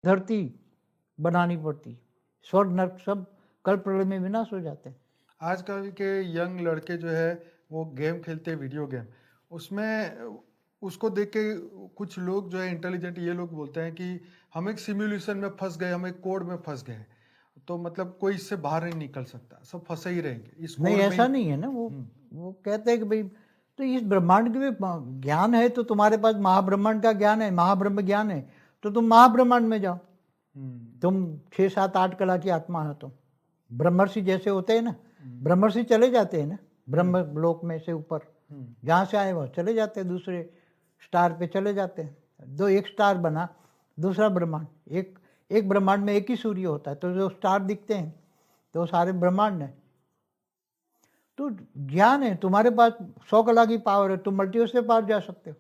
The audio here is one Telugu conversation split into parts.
धरती बनानी पड़ती, स्वर्ग नर्क सब कल प्रलय में विनाश हो जाते हैं। आजकल के यंग लड़के जो है वो गेम खेलते हैं, वीडियो गेम, उसमें उसको देख के कुछ लोग जो है इंटेलिजेंट ये लोग बोलते हैं कि हम एक सिमुलेशन में फंस गए, हम एक कोड में फंस गए, तो मतलब कोई इससे बाहर नहीं निकल सकता, सब फंसे ही रहेंगे इस नहीं, कोड में ऐसा ही। नहीं है ना। वो कहते हैं कि भाई तो इस ब्रह्मांड के भी ज्ञान है, तो तुम्हारे पास महाब्रह्मांड का ज्ञान है, महाब्रह्म ज्ञान है, तो तुम महाब्रह्मांड में जाओ। तुम 6, 7, 8 कला की आत्मा हो, तुम ब्रह्मर्षि जैसे होते हैं ना, ब्रह्मर्षि चले जाते हैं ना ब्रह्म लोक में से ऊपर, जहाँ से आए वह चले जाते हैं, दूसरे स्टार पे चले जाते हैं। एक स्टार बना, दूसरा ब्रह्मांड, एक ब्रह्मांड में एक ही सूर्य होता है, तो जो स्टार दिखते हैं तो सारे ब्रह्मांड है। तो ज्ञान है तुम्हारे पास, 100 कला की पावर है, तुम मल्टीवर्स से पार जा सकते हो।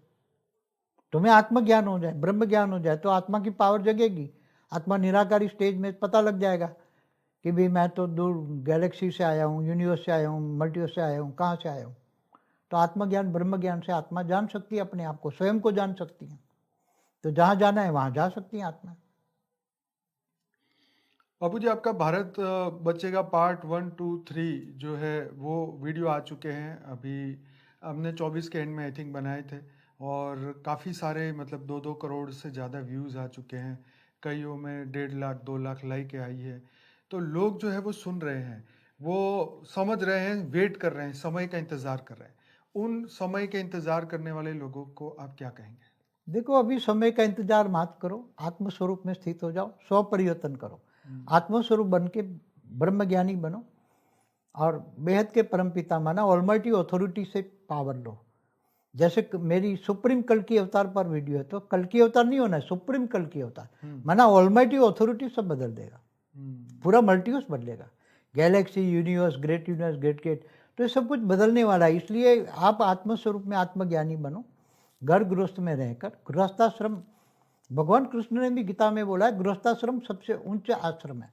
तुम्हें आत्मज्ञान हो जाए, ब्रह्म ज्ञान हो जाए, तो आत्मा की पावर जगेगी। आत्मा निराकारी स्टेज में पता लग जाएगा कि भाई मैं तो दूर गैलेक्सी से आया हूँ, यूनिवर्स से आया हूँ, मल्टीवर्स से आया हूँ, कहाँ से आया हूँ। तो आत्मज्ञान ब्रह्म ज्ञान से आत्मा जान सकती है अपने आप को, स्वयं को जान सकती है। तो जहाँ जाना है वहाँ जा सकती है आत्मा। बाबू जी, आपका भारत बचेगा पार्ट 1, 2, 3 जो है वो वीडियो आ चुके हैं अभी। हमने 24 के एंड में आई थिंक बनाए थे, और काफ़ी सारे मतलब 2-2 करोड़ से ज़्यादा व्यूज़ आ चुके हैं, कईयों में 1.5 लाख 2 लाख लाइक आई है। तो लोग जो है वो सुन रहे हैं, वो समझ रहे हैं, वेट कर रहे हैं, समय का इंतज़ार कर रहे हैं। उन समय का इंतज़ार करने वाले लोगों को आप क्या कहेंगे? देखो, अभी समय का इंतजार मत करो, आत्मस्वरूप में स्थित हो जाओ, स्व परिवर्तन करो, आत्मस्वरूप बन के ब्रह्मज्ञानी बनो, और बेहद के परमपिता माना ऑलमाइटी अथॉरिटी से पावर लो। जैसे मेरी सुप्रीम कल की अवतार पर वीडियो है, तो कल की अवतार नहीं होना है, सुप्रीम कल की अवतार माना ऑलमाइटी अथॉरिटी सब बदल देगा, पूरा मल्टीवर्स बदलेगा, गैलेक्सी, यूनिवर्स, ग्रेट गेट, तो ये सब कुछ बदलने वाला है। इसलिए आप आत्मस्वरूप में आत्मज्ञानी बनो, घर गृहस्थ में रहकर। गृहस्थाश्रम, भगवान कृष्ण ने भी गीता में बोला है, गृहस्थाश्रम सबसे ऊंचा आश्रम है,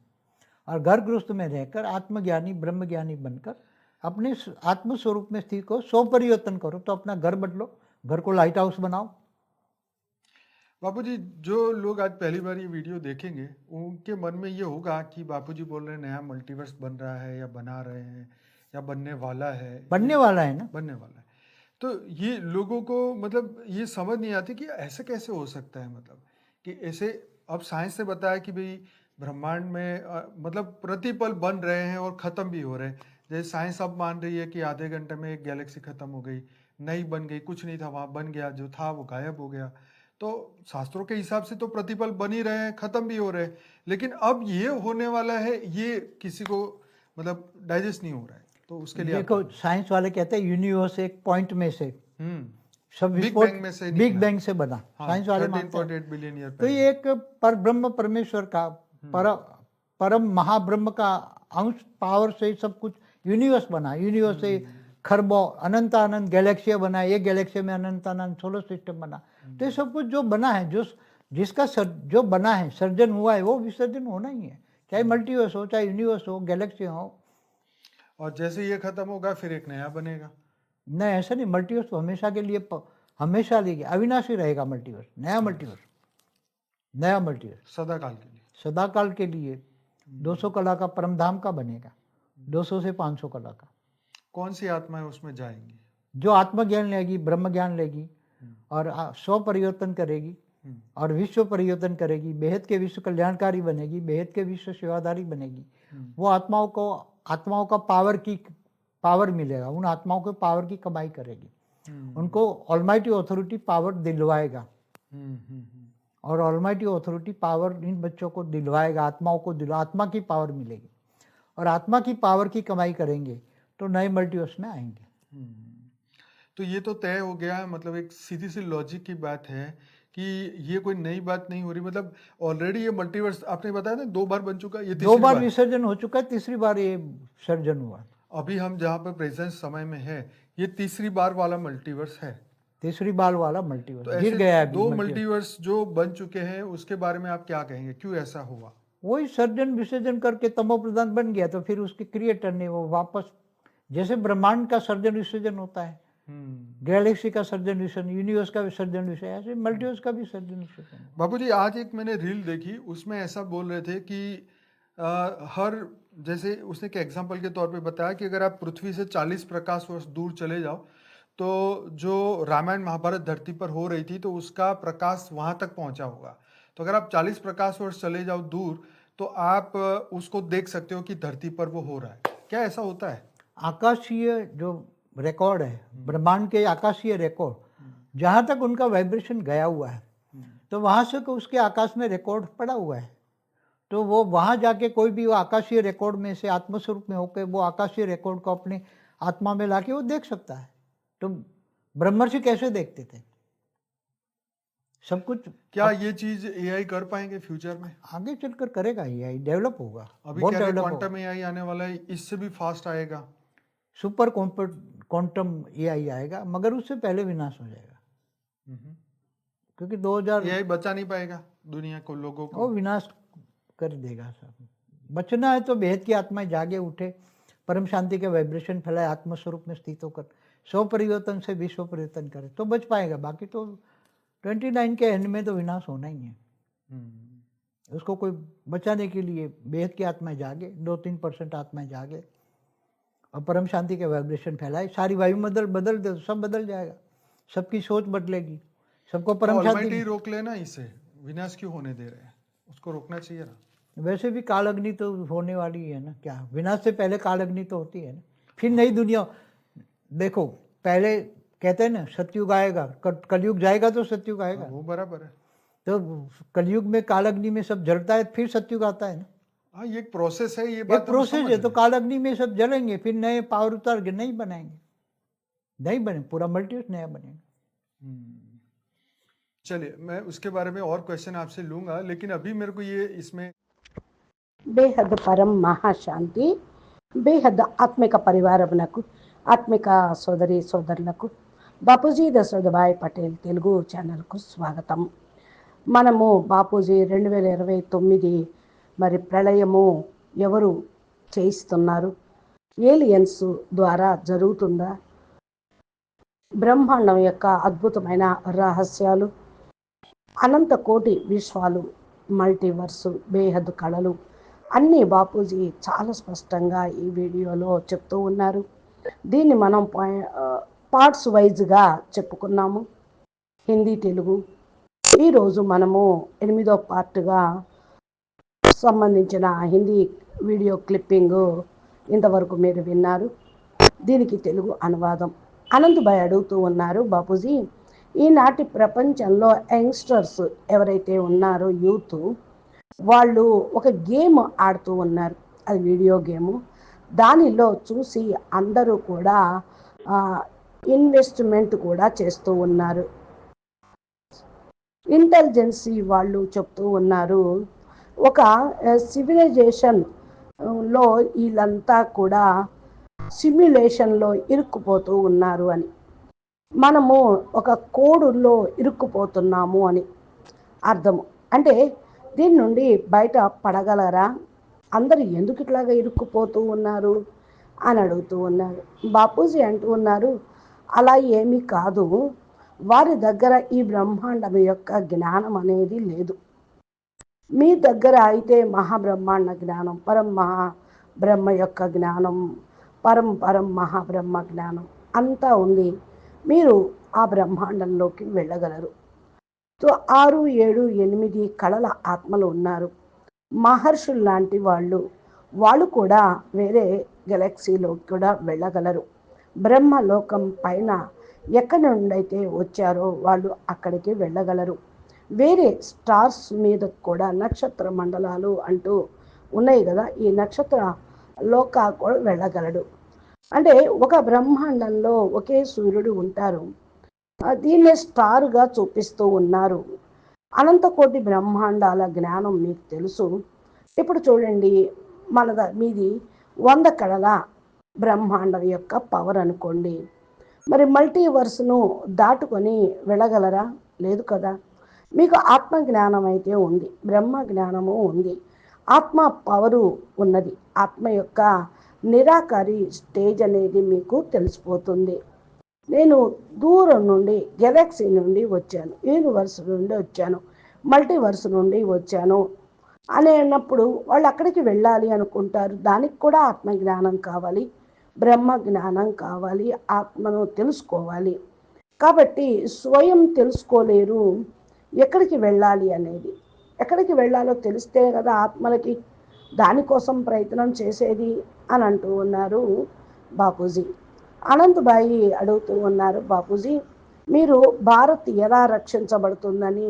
और घर गृहस्थ में रहकर आत्मज्ञानी ब्रह्मज्ञानी बनकर अपने आत्मस्वरूप में स्थित को स्व परिवर्तन करो। तो अपना घर बदलो, घर को लाइट हाउस बनाओ। बापूजी, जो लोग आज पहली बार ये वीडियो देखेंगे उनके मन में ये होगा कि बापूजी बोल रहे हैं नया मल्टीवर्स बन रहा है, या बना रहे हैं, या बनने वाला है। बनने वाला है ना, बनने वाला है। तो ये लोगों को मतलब ये समझ नहीं आती कि ऐसे कैसे हो सकता है, मतलब कि ऐसे अब साइंस ने बताया कि भाई ब्रह्मांड में मतलब प्रतिपल बन रहे हैं और ख़त्म भी हो रहे हैं। जैसे साइंस अब मान रही है कि आधे घंटे में एक गैलेक्सी ख़त्म हो गई, नई बन गई, कुछ नहीं था वहाँ, बन गया, जो था वो गायब हो गया। तो शास्त्रों के हिसाब से तो प्रतिपल बन ही रहे हैं, ख़त्म भी हो रहे हैं, लेकिन अब ये होने वाला है, ये किसी को मतलब डाइजेस्ट नहीं हो रहा है। तो उसके लिए देखो साइंस वाले कहते हैं यूनिवर्स एक पॉइंट में से सब बिग विस्फोट बैंग में से बिग निकला। बैंग से बना, हाँ, साइंस वाले मानते 13.8 हैं। बिलियन ईयर तो पहले। ये एक पर ब्रह्म परमेश्वर का परम महाब्रह्म का अंश पावर से सब कुछ यूनिवर्स बना। यूनिवर्स से खरबों अनंत अनंत गैलेक्सियाँ बना, एक गैलेक्सी में अनंत अनंत सोलर सिस्टम बना। तो ये सब कुछ जो बना है, जिसका जो बना है, सर्जन हुआ है, वो विसर्जन होना ही है, चाहे मल्टीवर्स हो, चाहे यूनिवर्स हो, गैलेक्सी हो। और जैसे ये खत्म होगा फिर एक नया बनेगा। नहीं, ऐसा नहीं, मल्टीवर्स तो हमेशा के लिए हमेशा लेगी, अविनाशी रहेगा मल्टीवर्स, नया मल्टीवर्स, नया मल्टीवर्स सदा काल के लिए। सदा काल के लिए 200 कला का परमधाम का बनेगा, 200 से 500 कला का। कौन सी आत्माएं उसमें जाएंगी? जो आत्मज्ञान लेगी, ब्रह्म ज्ञान लेगी, और स्व परिवर्तन करेगी, और विश्व परिवर्तन करेगी, बेहद के विश्व कल्याणकारी बनेगी, बेहद के विश्व सेवादारी बनेगी। वो आत्माओं का पावर मिलेगा, उन आत्माओं को पावर की कमाई करेगी, उनको ऑलमाइटी अथॉरिटी पावर दिलवाएगा, और ऑलमाइटी अथॉरिटी पावर इन बच्चों को दिलवाएगा, आत्माओं को आत्मा की पावर मिलेगी, और आत्मा की पावर की कमाई करेंगे तो नए मल्टीवर्स में आएंगे। तो ये तो तय हो गया है, मतलब एक सीधी सी लॉजिक की बात है कि ये कोई नई बात नहीं हो रही। मतलब ऑलरेडी ये मल्टीवर्स आपने बताया ना 2 बार बन चुका है, ये 2 बार विसर्जन हो चुका है, तीसरी बार ये सर्जन हुआ। अभी हम जहाँ पर प्रेजेंट समय में है, ये तीसरी बार वाला मल्टीवर्स है। तीसरी बार वाला मल्टीवर्स तो गिर ऐसे गया है। 2 मल्टीवर्स जो बन चुके हैं उसके बारे में आप क्या कहेंगे, क्यों ऐसा हुआ? वही सर्जन विसर्जन करके तमो प्रधान बन गया, तो फिर उसके क्रिएटर ने वो वापस, जैसे ब्रह्मांड का सर्जन विसर्जन होता है, गैलेक्सी का सर्जन विषय, यूनिवर्स का विसर्जन विषय, ऐसे मल्टीवर्स का भी सर्जन विषय। बाबूजी आज एक मैंने रील देखी, उसमें ऐसा बोल रहे थे कि हर जैसे उसने के एग्जांपल के तौर पे बताया कि अगर आप पृथ्वी से 40 प्रकाश वर्ष दूर चले जाओ तो जो रामायण महाभारत धरती पर हो रही थी तो उसका प्रकाश वहां तक पहुंचा होगा। तो अगर आप 40 प्रकाश वर्ष चले जाओ दूर तो आप उसको देख सकते हो कि धरती पर वो हो रहा है। क्या ऐसा होता है? आकाशीय जो रिकॉर्ड है, ब्रह्मांड के आकाशीय रिकॉर्ड, जहाँ तक उनका वाइब्रेशन गया हुआ है तो वहाँ से उसके आकाश में रिकॉर्ड पड़ा हुआ है। तो वो वहाँ जाके कोई भी वो आकाशीय रिकॉर्ड में से आत्मस्वरूप में होकर वो आकाशीय रिकॉर्ड को अपने आत्मा में लाके वो देख सकता है। तो ब्रह्मर्षि कैसे देखते थे सब कुछ? क्या ये चीज एआई कर पाएंगे फ्यूचर में? आगे चलकर करेगा, एआई डेवलप होगा, अभी बहुत क्या डेवलप क्वांटम एआई आने वाला है, इससे भी फास्ट आएगा। सुपर क्वांटम एआई आएगा, मगर उससे पहले विनाश हो जाएगा क्योंकि 2000 एआई बचा नहीं पाएगा दुनिया को, लोगों को। वो विनाश कर देगा सब। बचना है तो भेद की आत्माएं जागे उठे, परम शांति के वाइब्रेशन फैलाए, आत्मस्वरूप में स्थित होकर स्व परिवर्तन से विश्व परिवर्तन करे तो बच पाएगा। बाकी तो 29 के एंड में तो विनाश होना ही है। उसको कोई बचाने के लिए बेहद की आत्माएं जागे, 2-3% आत्माएं जागे और परम शांति के वाइब्रेशन फैलाए, सारी वायुमंडल बदल दे, सब बदल जाएगा, सबकी सोच बदलेगी, सबको परम शांति। ऑलमाइटी रोक लेना, इसे विनाश क्यों होने दे रहे हैं? उसको रोकना चाहिए ना। वैसे भी काल अग्नि तो होने वाली है ना, क्या विनाश से पहले काल अग्नि तो होती है ना, फिर नई दुनिया। देखो पहले कहते हैं ना सतयुग आएगा, कलयुग जाएगा तो सतयुग आएगा। वो बराबर है। तो कलयुग में काल अग्नि में सब जलता है, फिर सतयुग आता है ना। हाँ, ये एक प्रोसेस है, ये एक बात प्रोसेस है। तो काल अग्नि में सब जलेंगे, फिर नए पावर उतार के नहीं बनाएंगे, नहीं बने, पूरा मल्टीवर्स नया बनेगा। चलिए, मैं उसके बारे में और क्वेश्चन आपसे लूंगा, लेकिन अभी मेरे को ये इसमें బేహద్ పరం మహాశాంతి, బేహద్ ఆత్మిక పరివారమునకు, ఆత్మిక సోదరి సోదరులకు బాపూజీ దశరథభాయ్ పటేల్ తెలుగు ఛానల్కు స్వాగతం. మనము బాపూజీ 2029 మరి ప్రళయము ఎవరు చేయిస్తున్నారు, ఏలియన్స్ ద్వారా జరుగుతుందా, బ్రహ్మాండం యొక్క అద్భుతమైన రహస్యాలు, అనంత కోటి విశ్వాలు, మల్టీవర్సు, బేహద్ కళలు అన్నీ బాపూజీ చాలా స్పష్టంగా ఈ వీడియోలో చెప్తూ ఉన్నారు. దీన్ని మనం పార్ట్స్ వైజ్గా చెప్పుకున్నాము, హిందీ తెలుగు. ఈరోజు మనము 8వ పార్ట్గా సంబంధించిన హిందీ వీడియో క్లిప్పింగ్ ఇంతవరకు మీరు విన్నారు. దీనికి తెలుగు అనువాదం. అనంతభాయ్ అడుగుతూ ఉన్నారు, బాపూజీ ఈనాటి ప్రపంచంలో యంగ్స్టర్స్ ఎవరైతే ఉన్నారో యూత్, వాళ్ళు ఒక గేమ్ ఆడుతూ ఉన్నారు, అది వీడియో గేము. దానిలో చూసి అందరూ కూడా ఇన్వెస్ట్మెంట్ కూడా చేస్తూ ఉన్నారు. ఇంటెలిజెన్సీ వాళ్ళు చెప్తూ ఉన్నారు, ఒక సివిలైజేషన్లో వీళ్ళంతా కూడా సిమ్యులేషన్లో ఇరుక్కుపోతూ ఉన్నారు అని, మనము ఒక కోడులో ఇరుక్కుపోతున్నాము అని అర్థము. అంటే దీని నుండి బయట పడగలరా, అందరూ ఎందుకు ఇట్లాగా ఇరుక్కుపోతూ ఉన్నారు అని అడుగుతూ ఉన్నారు. బాపూజీ అంటూ ఉన్నారు, అలా ఏమీ కాదు, వారి దగ్గర ఈ బ్రహ్మాండం యొక్క జ్ఞానం అనేది లేదు. మీ దగ్గర అయితే మహాబ్రహ్మాండ జ్ఞానం, బ్రహ్మ యొక్క జ్ఞానం, పరం మహాబ్రహ్మ జ్ఞానం అంతా ఉంది. మీరు ఆ బ్రహ్మాండంలోకి వెళ్ళగలరు. సో 6, 7, 8 కళల ఆత్మలు ఉన్నారు, మహర్షులు లాంటి వాళ్ళు కూడా వేరే గెలాక్సీలో కూడా వెళ్ళగలరు. బ్రహ్మలోకం పైన ఎక్కడి నుండైతే వచ్చారో వాళ్ళు అక్కడికి వెళ్ళగలరు. వేరే స్టార్స్ మీద కూడా నక్షత్ర మండలాలు అంటూ ఉన్నాయి కదా, ఈ నక్షత్ర లోకాలు కూడా వెళ్ళగలడు. అంటే ఒక బ్రహ్మాండంలో ఒకే సూర్యుడు ఉంటారు, దీన్నే స్టార్గా చూపిస్తూ ఉన్నారు. అనంతకోటి బ్రహ్మాండాల జ్ఞానం మీకు తెలుసు. ఇప్పుడు చూడండి, మీది 100 కళల బ్రహ్మాండం యొక్క పవర్ అనుకోండి, మరి మల్టీవర్స్ను దాటుకొని వెళ్ళగలరా? లేదు కదా. మీకు ఆత్మ జ్ఞానం అయితే ఉంది, బ్రహ్మ జ్ఞానము ఉంది, ఆత్మ పవరు ఉన్నది, ఆత్మ యొక్క నిరాకారి స్టేజ్ అనేది మీకు తెలిసిపోతుంది. నేను దూరం నుండి గెలాక్సీ నుండి వచ్చాను, యూనివర్స్ నుండి వచ్చాను, మల్టీవర్స్ నుండి వచ్చాను అని అన్నప్పుడు వాళ్ళు అక్కడికి వెళ్ళాలి అనుకుంటారు. దానికి కూడా ఆత్మజ్ఞానం కావాలి, బ్రహ్మ జ్ఞానం కావాలి, ఆత్మను తెలుసుకోవాలి. కాబట్టి స్వయం తెలుసుకోలేరు, ఎక్కడికి వెళ్ళాలి అనేది. ఎక్కడికి వెళ్ళాలో తెలిస్తే కదా ఆత్మలకి దానికోసం ప్రయత్నం చేసేది అని అంటూ ఉన్నారు బాపూజీ. అనంతబాయి అడుగుతూ ఉన్నారు, బాపూజీ మీరు భారత్ ఎలా రక్షించబడుతుందని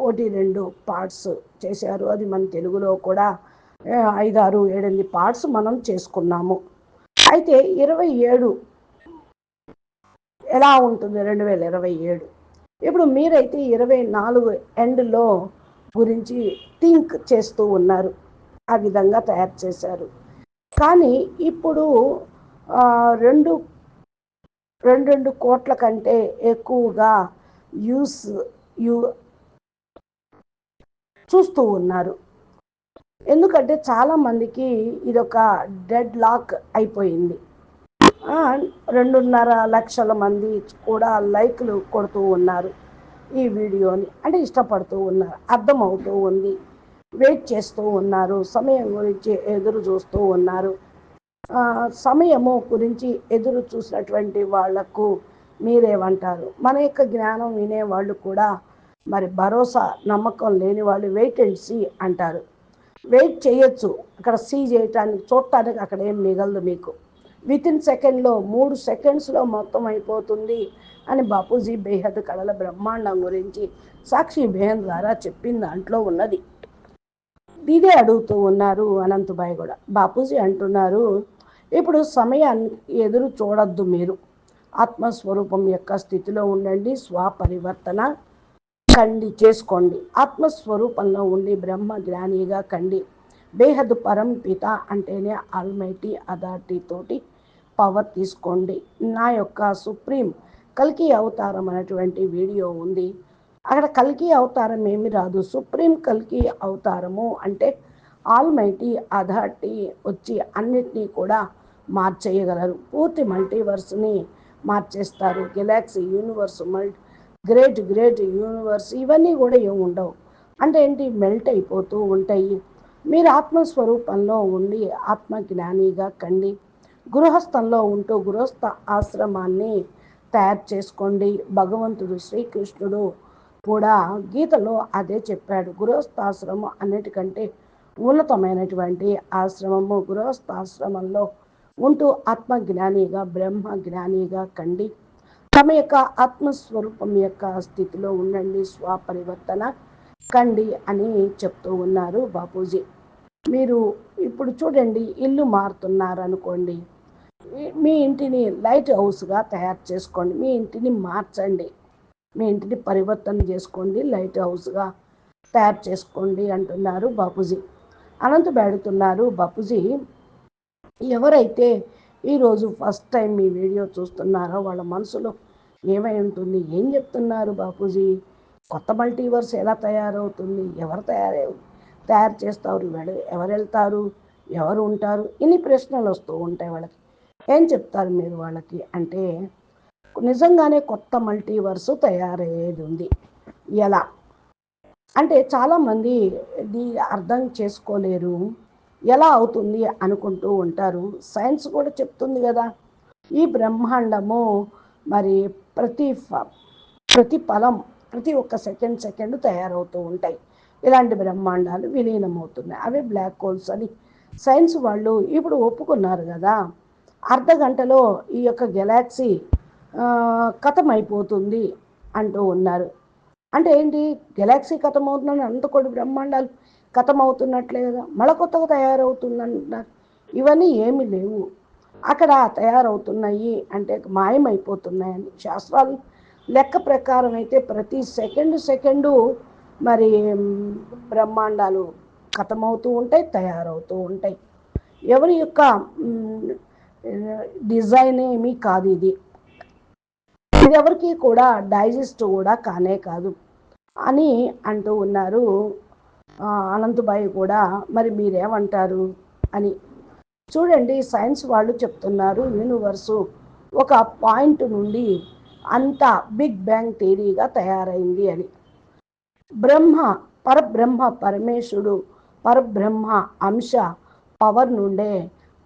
ఒకటి రెండు పార్ట్స్ చేశారు. అది మన తెలుగులో కూడా 5, 6, 7, 8 పార్ట్స్ మనం చేసుకున్నాము. అయితే 27 ఎలా ఉంటుంది 2027? ఇప్పుడు మీరైతే 24 ఎండ్లో గురించి థింక్ చేస్తూ ఉన్నారు, ఆ విధంగా తయారు చేశారు. కానీ ఇప్పుడు 2 కోట్ల కంటే ఎక్కువగా యూస్ చూస్తూ ఉన్నారు. ఎందుకంటే చాలామందికి ఇదొక డెడ్ లాక్ అయిపోయింది. 2.5 లక్షల మంది కూడా లైక్లు కొడుతూ ఉన్నారు ఈ వీడియోని, అంటే ఇష్టపడుతూ ఉన్నారు, అర్థమవుతూ ఉంది, వెయిట్ చేస్తూ ఉన్నారు, సమయం గురించి ఎదురు చూస్తూ ఉన్నారు. సమయము గురించి ఎదురు చూసినటువంటి వాళ్లకు మీరేమంటారు? మన యొక్క జ్ఞానం వినేవాళ్ళు కూడా మరి భరోసా నమ్మకం లేని వాళ్ళు వెయిట్ అండ్ సీ అంటారు. వెయిట్ చేయొచ్చు, అక్కడ సీ చేయటానికి చూడటానికి అక్కడ ఏం మిగలదు మీకు. వితిన్ సెకండ్లో 3 సెకండ్స్లో మొత్తం అయిపోతుంది అని బాపూజీ బేహద్ కళల బ్రహ్మాండం గురించి సాక్షి బేహన్ ద్వారా చెప్పిన దాంట్లో ఉన్నది. ఇదే అడుగుతూ ఉన్నారు అనంతబాయి కూడా. బాపూజీ అంటున్నారు, ఇప్పుడు సమయాన్ని ఎదురు చూడొద్దు, మీరు ఆత్మస్వరూపం యొక్క స్థితిలో ఉండండి, స్వపరివర్తన కండి చేసుకోండి, ఆత్మస్వరూపంలో ఉండి బ్రహ్మ జ్ఞానిగా కండి. బేహద్ పరంపిత అంటేనే ఆల్మైటీ అథారిటీ తోటి పవర్ తీసుకోండి. నా యొక్క సుప్రీం కల్కి అవతారం అనేటువంటి వీడియో ఉంది, అక్కడ కల్కి అవతారం ఏమి రాదు, సుప్రీం కల్కి అవతారము అంటే ఆల్మైటీ అథారిటీ వచ్చి అన్నిటినీ కూడా మార్చేయగలరు, పూర్తి మల్టీవర్స్ని మార్చేస్తారు. గెలాక్సీ, యూనివర్స్, గ్రేట్ యూనివర్స్ ఇవన్నీ కూడా ఏమి ఉండవు. అంటే ఏంటి, మెల్ట్ అయిపోతూ ఉంటాయి. మీరు ఆత్మస్వరూపంలో ఉండి ఆత్మజ్ఞానిగా కండి. గృహస్థంలో ఉంటూ గృహస్థ ఆశ్రమాన్ని తయారు చేసుకోండి. భగవంతుడు శ్రీకృష్ణుడు కూడా గీతలో అదే చెప్పాడు. గృహస్థాశ్రమం అన్నిటికంటే ఉన్నతమైనటువంటి ఆశ్రమము. గృహస్థాశ్రమంలో ఉంటూ ఆత్మజ్ఞానిగా బ్రహ్మ జ్ఞానిగా కండి. తమ యొక్క ఆత్మస్వరూపం యొక్క స్థితిలో ఉండండి, స్వపరివర్తన కండి అని చెప్తూ ఉన్నారు బాపూజీ. మీరు ఇప్పుడు చూడండి, ఇల్లు మారుతున్నారు అనుకోండి, మీ ఇంటిని లైట్ హౌస్గా తయారు చేసుకోండి, మీ ఇంటిని మార్చండి, మీ ఇంటిని పరివర్తన చేసుకోండి, లైట్ హౌస్గా తయారు చేసుకోండి అంటున్నారు బాపూజీ. అనంతబాయి అడుగుతున్నారు, బాపూజీ ఎవరైతే ఈరోజు ఫస్ట్ టైం మీ వీడియో చూస్తున్నారో వాళ్ళ మనసులో ఏమై ఉంటుంది? ఏం చెప్తున్నారు బాపూజీ? కొత్త మల్టీవర్స్ ఎలా తయారవుతుంది? ఎవరు తయారు చేస్తారు? ఎవరు వెళ్తారు? ఎవరు ఉంటారు? ఇన్ని ప్రశ్నలు వస్తూ ఉంటాయి వాళ్ళకి. ఏం చెప్తారు మీరు వాళ్ళకి అంటే, నిజంగానే కొత్త మల్టీవర్స్ తయారయ్యేది ఉంది. ఎలా అంటే చాలామంది ఇది అర్థం చేసుకోలేరు, ఎలా అవుతుంది అనుకుంటూ ఉంటారు. సైన్స్ కూడా చెప్తుంది కదా, ఈ బ్రహ్మాండము మరి ప్రతి ఫలం ప్రతి ఒక్క సెకండ్ తయారవుతూ ఉంటాయి. ఇలాంటి బ్రహ్మాండాలు విలీనమవుతున్నాయి, అవే బ్లాక్ హోల్స్ అని సైన్స్ వాళ్ళు ఇప్పుడు ఒప్పుకున్నారు కదా. అర్ధగంటలో ఈ యొక్క గెలాక్సీ కథమైపోతుంది అంటూ ఉన్నారు. అంటే ఏంటి, గెలాక్సీ కథమవుతుందని అంత కొన్ని బ్రహ్మాండాలు కథమవుతున్నట్లే కదా, మళ్ళీ కొత్తగా తయారవుతుందంటున్నారు. ఇవన్నీ ఏమీ లేవు, అక్కడ తయారవుతున్నాయి అంటే మాయమైపోతున్నాయని శాస్త్రాలు లెక్క ప్రకారం అయితే ప్రతి సెకండు మరి బ్రహ్మాండాలు కథమవుతూ ఉంటాయి, తయారవుతూ ఉంటాయి. ఎవరి యొక్క డిజైన్ ఏమీ కాదు ఇది ఎవరికి కూడా డైజెస్ట్ కూడా కానే కాదు అని అంటూ ఉన్నారు అనంతబాయి కూడా. మరి మీరేమంటారు అని చూడండి, సైన్స్ వాళ్ళు చెప్తున్నారు యూనివర్సు ఒక పాయింట్ నుండి అంతా బిగ్ బ్యాంగ్ థియరీగా తయారైంది అని. బ్రహ్మ పరబ్రహ్మ పరమేశ్వరుడు పరబ్రహ్మ అంశ పవర్ నుండే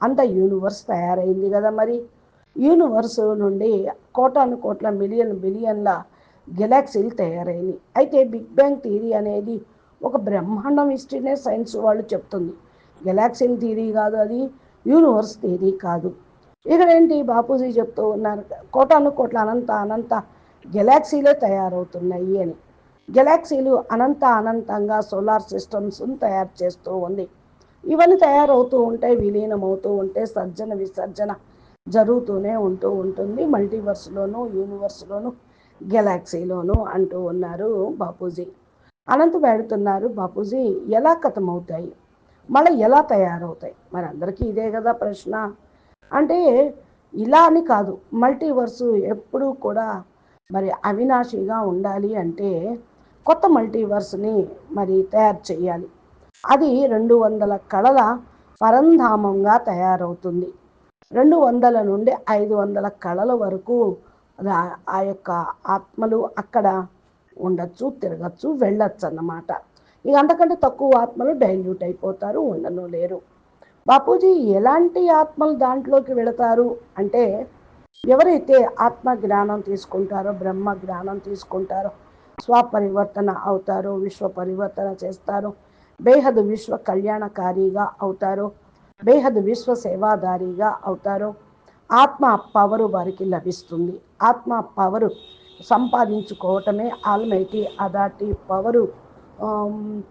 అంత యూనివర్స్ తయారైంది కదా. మరి యూనివర్స్ నుండి కోటాను కోట్ల మిలియన్ బిలియన్ల గెలాక్సీలు తయారైనవి. అయితే బిగ్ బ్యాంగ్ థియరీ అనేది ఒక బ్రహ్మాండం హిస్టరీనే సైన్స్ వాళ్ళు చెప్తుంది. గెలాక్సీల థియరీ కాదు, అది యూనివర్స్ థియరీ కాదు. ఇక్కడ ఏంటి బాపూజీ చెప్తూ ఉన్నారు, కోటాను కోట్ల అనంత అనంత గెలాక్సీలే తయారవుతున్నాయి అని. గెలాక్సీలు అనంతంగా సోలార్ సిస్టమ్స్ తయారు చేస్తూ ఉంది. ఇవన్నీ తయారవుతూ ఉంటే, విలీనమవుతూ ఉంటే సర్జన విసర్జన జరుగుతూనే ఉంటుంది మల్టీవర్స్లోను, యూనివర్స్లోను, గెలాక్సీలోను అంటూ ఉన్నారు బాపూజీ. అనంత పెడుతున్నారు బాపూజీ, ఎలా కథమవుతాయి, మళ్ళీ ఎలా తయారవుతాయి? మరి అందరికీ ఇదే కదా ప్రశ్న. అంటే ఇలా అని కాదు, మల్టీవర్సు ఎప్పుడూ కూడా మరి అవినాశిగా ఉండాలి అంటే కొత్త మల్టీవర్స్ని మరి తయారు చేయాలి. అది 200 కళల పరంధామంగా తయారవుతుంది. 200 నుండి 500 కళల వరకు ఆ యొక్క ఆత్మలు అక్కడ ఉండొచ్చు, తిరగచ్చు, వెళ్ళొచ్చు అన్నమాట. ఇక అంతకంటే తక్కువ ఆత్మలు డైల్యూట్ అయిపోతారు, ఉండను లేరు. బాపూజీ ఎలాంటి ఆత్మలు దాంట్లోకి వెళతారు అంటే, ఎవరైతే ఆత్మ జ్ఞానం తీసుకుంటారో, బ్రహ్మ జ్ఞానం తీసుకుంటారో, స్వపరివర్తన అవుతారో, విశ్వ పరివర్తన చేస్తారో, బేహద్ విశ్వ కళ్యాణకారిగా అవుతారో, బేహద్ విశ్వ సేవాదారిగా అవుతారో, ఆత్మ పవరు వారికి లభిస్తుంది. ఆత్మ పవరు సంపాదించుకోవటమే, ఆల్మైటీ అథారిటీ పవరు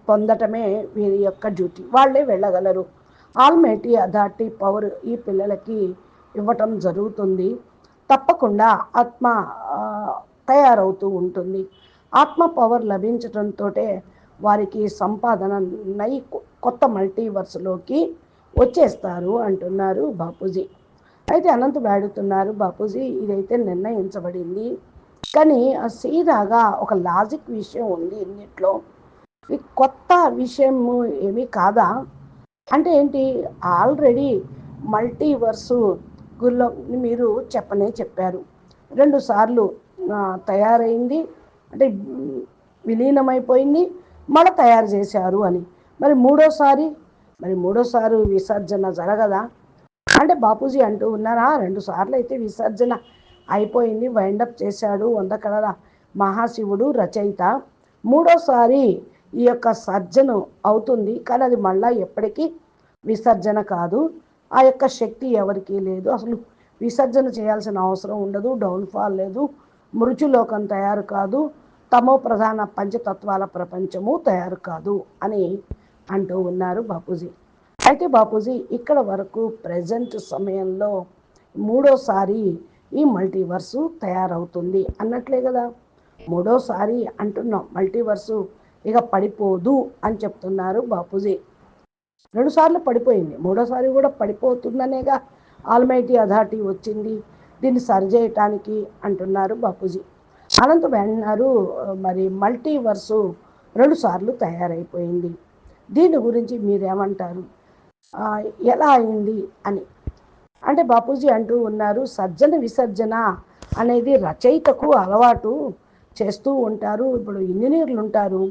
పొందటమే వీరి యొక్క డ్యూటీ. వాళ్ళే వెళ్ళగలరు. ఆల్మైటీ అథారిటీ పవర్ ఈ పిల్లలకి ఇవ్వటం జరుగుతుంది. తప్పకుండా ఆత్మ తయారవుతూ ఉంటుంది. ఆత్మ పవర్ లభించడంతో వారికి సంపాదన నై కొత్త మల్టీవర్స్లోకి వచ్చేస్తారు అంటున్నారు బాపూజీ. అయితే అనంత వాడుతున్నారు బాపూజీ, ఇదైతే నిర్ణయించబడింది, కానీ సీదాగా ఒక లాజిక్ విషయం ఉంది ఇన్నిట్లో. ఈ కొత్త విషయము ఏమీ కాదా అంటే ఏంటి, ఆల్రెడీ మల్టీవర్సు గురిలో మీరు చెప్పారు 2 సార్లు తయారైంది, అంటే విలీనమైపోయింది, మళ్ళీ తయారు చేశారు అని. మరి మూడోసారి విసర్జన జరగదా అంటే బాపూజీ అంటూ ఉన్నారా, 2 సార్లు అయితే విసర్జన అయిపోయింది, వైండప్ చేశాడు 100 కళల మహాశివుడు రచయిత. మూడోసారి ఈ యొక్క సర్జన అవుతుంది, కానీ అది మళ్ళా ఎప్పటికీ విసర్జన కాదు. ఆ యొక్క శక్తి ఎవరికీ లేదు, అసలు విసర్జన చేయాల్సిన అవసరం ఉండదు, డౌన్ఫాల్ లేదు, మృత్యులోకం తయారు కాదు, తమో ప్రధాన పంచతత్వాల ప్రపంచము తయారు కాదు అని అంటూ ఉన్నారు బాపూజీ. అయితే బాపూజీ ఇక్కడ వరకు ప్రజెంట్ సమయంలో మూడోసారి ఈ మల్టీవర్సు తయారవుతుంది అన్నట్లే కదా. మూడోసారి అంటున్నాం, మల్టీవర్సు ఇక పడిపోదు అని చెప్తున్నారు బాపూజీ. 2 సార్లు పడిపోయింది, మూడోసారి కూడా పడిపోతుందనేగా ఆల్మైటీ అథారిటీ వచ్చింది దీన్ని సరిచేయటానికి అంటున్నారు బాపూజీ. అనంత అన్నారు, మరి మల్టీవర్సు 2 సార్లు తయారైపోయింది, దీని గురించి మీరేమంటారు, ఎలా అయింది అని అంటే బాపూజీ అంటూ ఉన్నారు, సర్జన విసర్జన అనేది రచయితకు అలవాటు చేస్తూ ఉంటారు. ఇప్పుడు ఇంజనీర్లు ఉంటారు,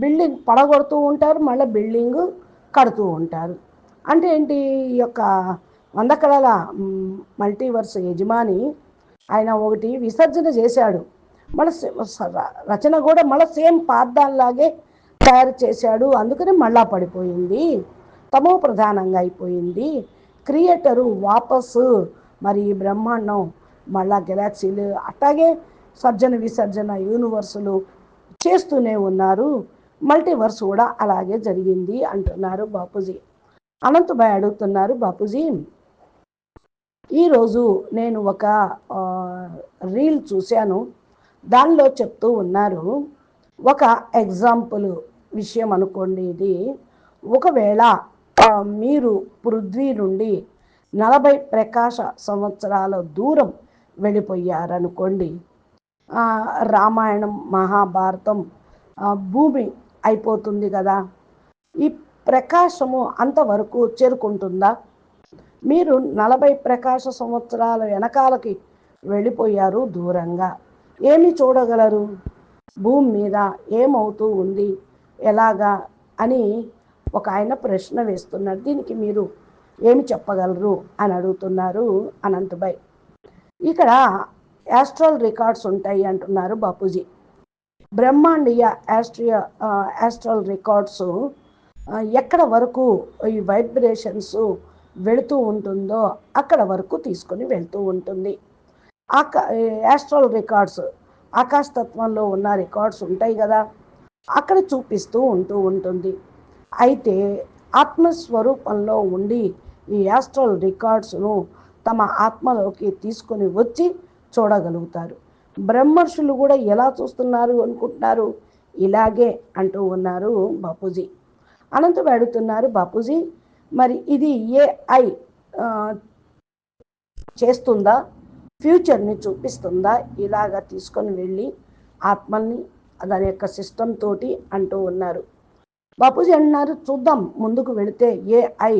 బిల్డింగ్ పడగొడుతూ ఉంటారు, మళ్ళీ బిల్డింగ్ కడుతూ ఉంటారు. అంటే ఏంటి, ఈ యొక్క 100 కళల మల్టీవర్స్ యజమాని ఆయన ఒకటి విసర్జన చేశాడు, మళ్ళీ రచన కూడా మళ్ళీ సేమ్ పార్థాల్లాగే తయారు చేశాడు, అందుకని మళ్ళా పడిపోయింది, తమో ప్రధానంగా అయిపోయింది. క్రియేటరు వాపసు మరి బ్రహ్మాండం మళ్ళా గెలాక్సీలు అట్లాగే సర్జన విసర్జన యూనివర్సులు చేస్తూనే ఉన్నారు, మల్టీవర్స్ కూడా అలాగే జరిగింది అంటున్నారు బాపూజీ. అనంతభాయ్ అడుగుతున్నారు, బాపూజీ ఈరోజు నేను ఒక రీల్ చూశాను, దానిలో చెప్తూ ఉన్నారు, ఒక ఎగ్జాంపుల్ విషయం అనుకోండి ఇది, ఒకవేళ మీరు పృథ్వీ నుండి 40 ప్రకాశ సంవత్సరాల దూరం వెళ్ళిపోయారనుకోండి, రామాయణం మహాభారతం భూమి అయిపోతుంది కదా, ఈ ప్రకాశము అంతవరకు చేరుకుంటుందా? మీరు 40 ప్రకాశ సంవత్సరాల వెనకాలకి వెళ్ళిపోయారు దూరంగా. ఏమి చూడగలరు? భూమి మీద ఏమవుతూ ఉంది, ఎలాగా అని ఒక ఆయన ప్రశ్న వేస్తున్నారు. దీనికి మీరు ఏమి చెప్పగలరు అని అడుగుతున్నారు అనంతభాయ్. ఇక్కడ యాస్ట్రల్ రికార్డ్స్ ఉంటాయి అంటున్నారు బాపూజీ. బ్రహ్మాండీయ యాస్ట్రల్ రికార్డ్స్ ఎక్కడ వరకు ఈ వైబ్రేషన్స్ వెళుతూ ఉంటుందో అక్కడ వరకు తీసుకొని వెళ్తూ ఉంటుంది. యాస్ట్రల్ రికార్డ్స్ ఆకాశతత్వంలో ఉన్న రికార్డ్స్ ఉంటాయి కదా, అక్కడ చూపిస్తూ ఉంటుంది. అయితే ఆత్మస్వరూపంలో ఉండి ఈ యాస్ట్రల్ రికార్డ్స్ను తమ ఆత్మలోకి తీసుకొని వచ్చి చూడగలుగుతారు. బ్రహ్మర్షులు కూడా ఎలా చూస్తున్నారు అనుకుంటున్నారు? ఇలాగే అంటూ ఉన్నారు బాపూజీ. అనంతరం అడుగుతున్నారు బాపూజీ, మరి ఇది ఏఐ చేస్తుందా, ఫ్యూచర్ని చూపిస్తుందా, ఇలాగా తీసుకొని వెళ్ళి ఆత్మల్ని దాని యొక్క సిస్టమ్ తోటి అంటూ ఉన్నారు. బాపూజీ అంటున్నారు, చూద్దాం ముందుకు వెళితే ఏఐ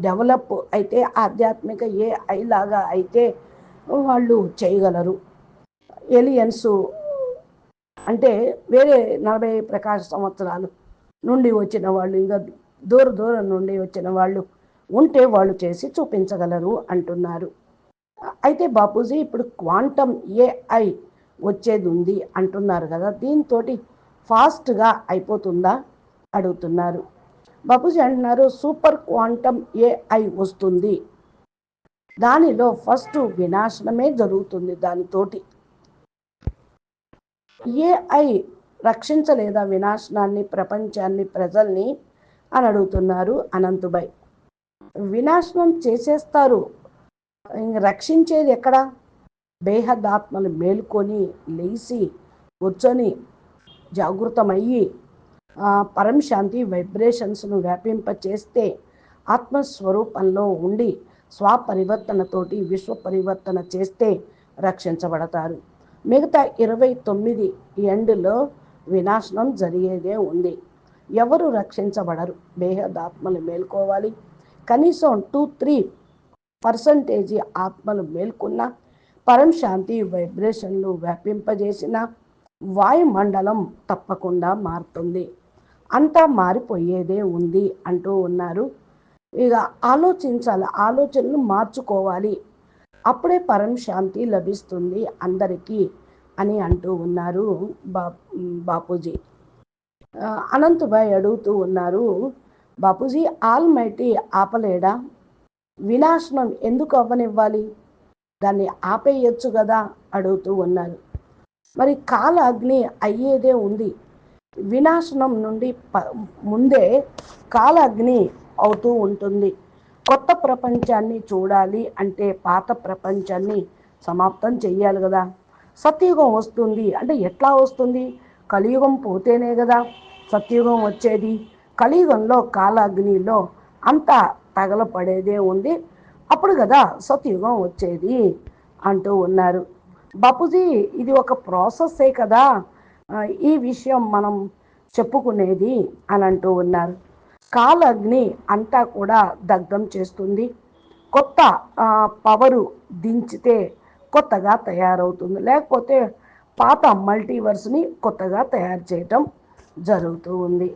డెవలప్ అయితే, ఆధ్యాత్మిక ఏఐ లాగా అయితే వాళ్ళు చేయగలరు. ఏలియన్స్ అంటే వేరే 40 ప్రకాశ సంవత్సరాలు నుండి వచ్చిన వాళ్ళు, ఇంకా దూరం నుండి వచ్చిన వాళ్ళు ఉంటే వాళ్ళు చేసి చూపించగలరు అంటున్నారు. అయితే బాపూజీ ఇప్పుడు క్వాంటమ్ ఏఐ వచ్చేది ఉంది అంటున్నారు కదా, దీంతో ఫాస్ట్గా అయిపోతుందా అడుగుతున్నారు. బాపూజీ అంటున్నారు, సూపర్ క్వాంటమ్ ఏఐ వస్తుంది, దానిలో ఫస్ట్ వినాశనమే జరుగుతుంది. దానితోటి ఏఐ రక్షించలేదా వినాశనాన్ని, ప్రపంచాన్ని, ప్రజల్ని అని అడుగుతున్నారు అనంతభాయ్. వినాశనం చేసేస్తారు, రక్షించేది ఎక్కడ? బేహదాత్మలు మేల్కొని లేచి కూర్చొని జాగృతమయ్యి పరంశాంతి వైబ్రేషన్స్ను వ్యాపింపచేస్తే ఆత్మస్వరూపంలో ఉండి స్వపరివర్తనతోటి విశ్వ పరివర్తన చేస్తే రక్షించబడతారు. మిగతా 29 ఎండ్లో వినాశనం జరిగేదే ఉంది. ఎవరు రక్షించబడరు. బేహదాత్మలు మేల్కోవాలి. కనీసం 2-3% ఆత్మలు మేల్కొన్న పరంశాంతి వైబ్రేషన్లు వ్యాపింపజేసిన వాయుమండలం తప్పకుండా మారుతుంది. అంతా మారిపోయేదే ఉంది అంటూ ఉన్నారు. ఇక ఆలోచించాలి, ఆలోచనలు మార్చుకోవాలి, అప్పుడే పరంశాంతి లభిస్తుంది అందరికీ అని అంటూ ఉన్నారు బాపూజీ. అనంతభాయ్ అడుగుతూ ఉన్నారు, బాపూజీ ఆల్మైటీ ఆపలేడా? వినాశనం ఎందుకు అవ్వనివ్వాలి? దాన్ని ఆపేయచ్చు కదా అడుగుతూ ఉన్నారు. మరి కాల అగ్ని అయ్యేదే ఉంది. వినాశనం నుండి ముందే కాల అగ్ని అవుతూ ఉంటుంది. కొత్త ప్రపంచాన్ని చూడాలి అంటే పాత ప్రపంచాన్ని సమాప్తం చెయ్యాలి కదా. సత్యుగం వస్తుంది అంటే ఎట్లా వస్తుంది? కలియుగం పోతేనే కదా సత్యుగం వచ్చేది. కలియుగంలో కాలాగ్నిలో అంతా తగలపడేదే ఉంది, అప్పుడు కదా సత్యుగం వచ్చేది అంటూ ఉన్నారు. బాపూజీ ఇది ఒక ప్రాసెస్సే కదా ఈ విషయం మనం చెప్పుకునేది అని అంటూ ఉన్నారు. కాలగ్ని అంతా కూడా దగ్ధం చేస్తుంది. కొత్త పవరు దించితే కొత్తగా తయారవుతుంది, లేకపోతే పాత మల్టీవర్స్ని కొత్తగా తయారు చేయటం జరుగుతూ ఉంది.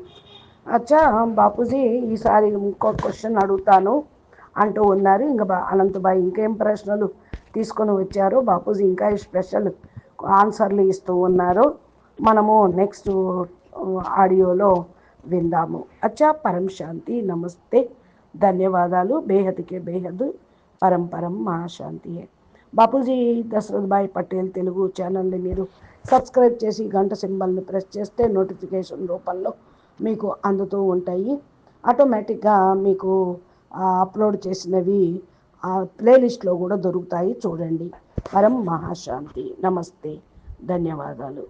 అచ్చా బాపూజీ, ఈసారి ఇంకో క్వశ్చన్ అడుగుతాను అంటూ ఉన్నారు. ఇంకా అనంతభాయ్ ఇంకేం ప్రశ్నలు తీసుకొని వచ్చారో బాపూజీ ఇంకా స్పెషల్ ఆన్సర్లు ఇస్తూ ఉన్నారు. మనము నెక్స్ట్ ఆడియోలో విందాము. అచ్చా, పరం శాంతి, నమస్తే, ధన్యవాదాలు. బేహద్కే బేహద్, పరం పరం మహాశాంతి. బాపూజీ దశరథ్ భాయ్ పటేల్ తెలుగు ఛానల్ని మీరు సబ్స్క్రైబ్ చేసి గంట సింబల్ని ప్రెస్ చేస్తే నోటిఫికేషన్ రూపంలో మీకు అందుతూ ఉంటాయి. ఆటోమేటిక్గా మీకు అప్లోడ్ చేసినవి ప్లేలిస్ట్లో కూడా దొరుకుతాయి, చూడండి. పరం మహాశాంతి. నమస్తే, ధన్యవాదాలు.